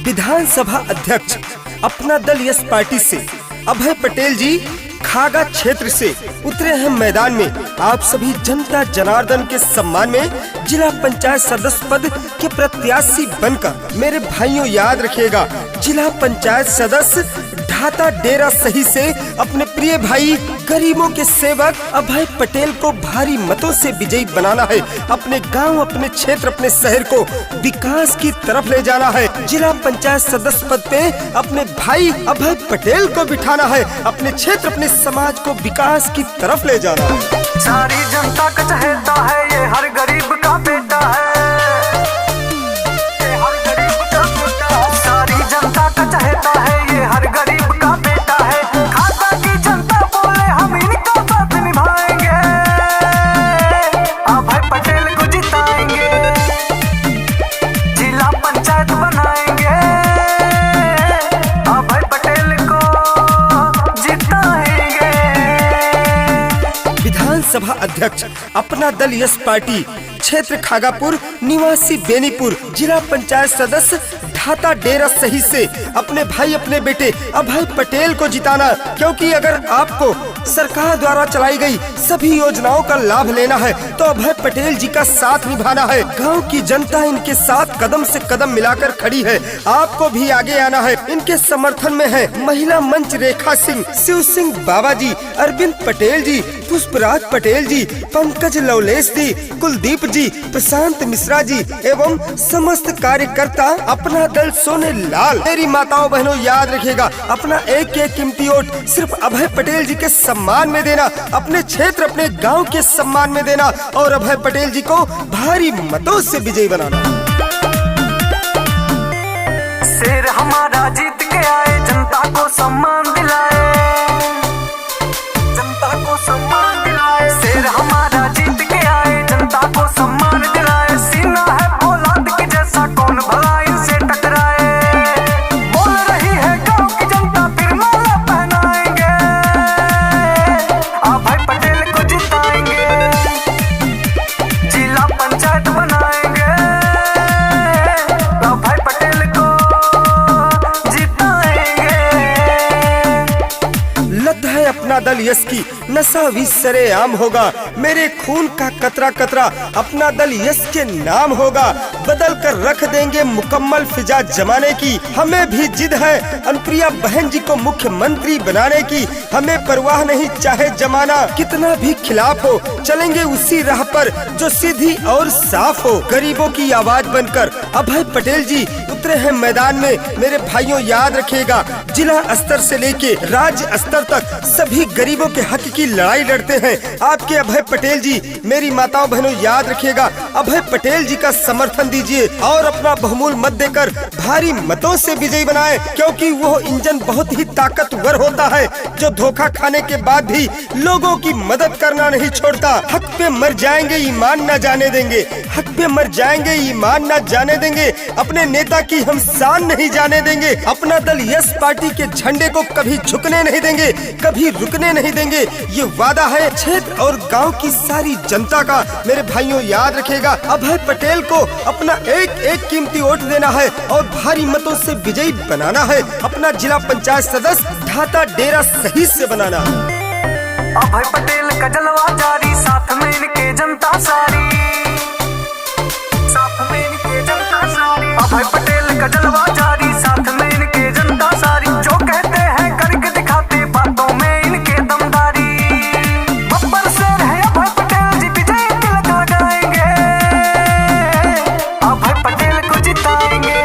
विधानसभा अध्यक्ष अपना दल यस पार्टी से अभय पटेल जी खागा क्षेत्र से उतरे हैं मैदान में। आप सभी जनता जनार्दन के सम्मान में जिला पंचायत सदस्य पद के प्रत्याशी बनकर मेरे भाइयों याद रखिएगा, जिला पंचायत सदस्य ढाता डेरा सही से अपने प्रिय भाई गरीबों के सेवक अभय पटेल को भारी मतों से विजयी बनाना है। अपने गांव, अपने क्षेत्र, अपने शहर को विकास की तरफ ले जाना है। जिला पंचायत सदस्य पद पे अपने भाई अभय पटेल को बिठाना है। अपने क्षेत्र, अपने समाज को विकास की तरफ ले जाना है। सारी जनता का चहेता है, ये हर गरीब का बेटा है, ये हर गरीब का बेटा है। सारी जनता का चहेता है, ये हर गरीब का बेटा है। खाता की जनता बोले हम इनका साथ निभाएंगे, अभय पटेल को जिताएंगे, जिला पंचायत बनाएंगे, अभय पटेल को जिताएंगे। विधानसभा अध्यक्ष अपना दल यस पार्टी क्षेत्र खागापुर निवासी बेनीपुर जिला पंचायत सदस्य ढाता डेरा सही से अपने भाई, अपने बेटे अभय पटेल को जिताना, क्योंकि अगर आपको सरकार द्वारा चलाई गई सभी योजनाओं का लाभ लेना है तो अभय पटेल जी का साथ निभाना है। गांव की जनता इनके साथ कदम से कदम मिलाकर खड़ी है, आपको भी आगे आना है। इनके समर्थन में है महिला मंच रेखा सिंह, शिव सिंह बाबा जी, अरविंद पटेल जी, पुष्पराज पटेल जी, पंकज लवलेश जी, कुलदीप जी, प्रशांत मिश्रा जी एवं समस्त कार्यकर्ता अपना दल सोने लाल। मेरी माताओं बहनों याद रखिएगा, अपना एक एक कीमती वोट सिर्फ अभय पटेल जी के सम्मान में देना, अपने क्षेत्र, अपने गांव के सम्मान में देना और अभय पटेल जी को भारी मतों से विजयी बनाना। शेर हमारा जीत के आए, जनता को सम्मान दिलाए, जनता को सम्मान दिलाए। शेर हमारा जीत के आए, जनता को सम्मान दिलाए। सीना है फौलाद के जैसा, कौन भला इनसे टकराए। बोल रही है गांव की जनता, फिर माला पहनाएंगे, अभय पटेल को जिताएंगे, जिला पंचायत बनाएंगे, अभय पटेल को जिताएंगे। लत है अपना दल यस की, नशा भी सरेआम होगा। मेरे खून का कतरा कतरा अपना दल यस के नाम होगा। बदल कर रख देंगे मुकम्मल फिजा जमाने की। हमें भी जिद है अनुप्रिया बहन जी को मुख्यमंत्री बनाने की। हमें परवाह नहीं चाहे जमाना कितना भी खिलाफ हो, चलेंगे उसी राह पर जो सीधी और साफ हो। गरीबों की आवाज बनकर अभय पटेल जी उतरे हैं मैदान में। मेरे भाइयों याद रखिएगा, जिला स्तर से लेके राज्य स्तर तक सभी गरीबों के हक की लड़ाई लड़ते हैं आपके अभय पटेल जी। मेरी माताओं बहनों याद रखिएगा, अभय पटेल जी का समर्थन दीजिए और अपना बहुमूल्य मत देकर भारी मतों से विजयी बनाएं, क्योंकि वो इंजन बहुत ही ताकतवर होता है जो धोखा खाने के बाद भी लोगों की मदद करना नहीं छोड़ता। हक पे मर जाएंगे, ईमान न जाने देंगे, हक पे मर जाएंगे, ईमान न जाने देंगे। अपने नेता की हम शान नहीं जाने देंगे। अपना दल यस पार्टी के झंडे को कभी झुकने नहीं देंगे, कभी रुकने नहीं देंगे। ये वादा है क्षेत्र और गांव की सारी जनता का। मेरे भाइयों याद रखिएगा, अभय पटेल को अपना एक एक कीमती वोट देना है और भारी मतों से विजयी बनाना है। अपना जिला पंचायत सदस्य ढाता डेरा सही से बनाना। अभय पटेल का जलवा जारी, साथ में इनके जनता सारी, साथ में इनके जनता सारी। अभय पटेल का जलवा जारी, साथ में इनके जनता सारी। जो कहते हैं करके दिखाते, बातों में इनके दमदारी। बब्बर शेर है अभय पटेल जी, विजय तिलक लगाएंगे, अभय पटेल को जिताएंगे।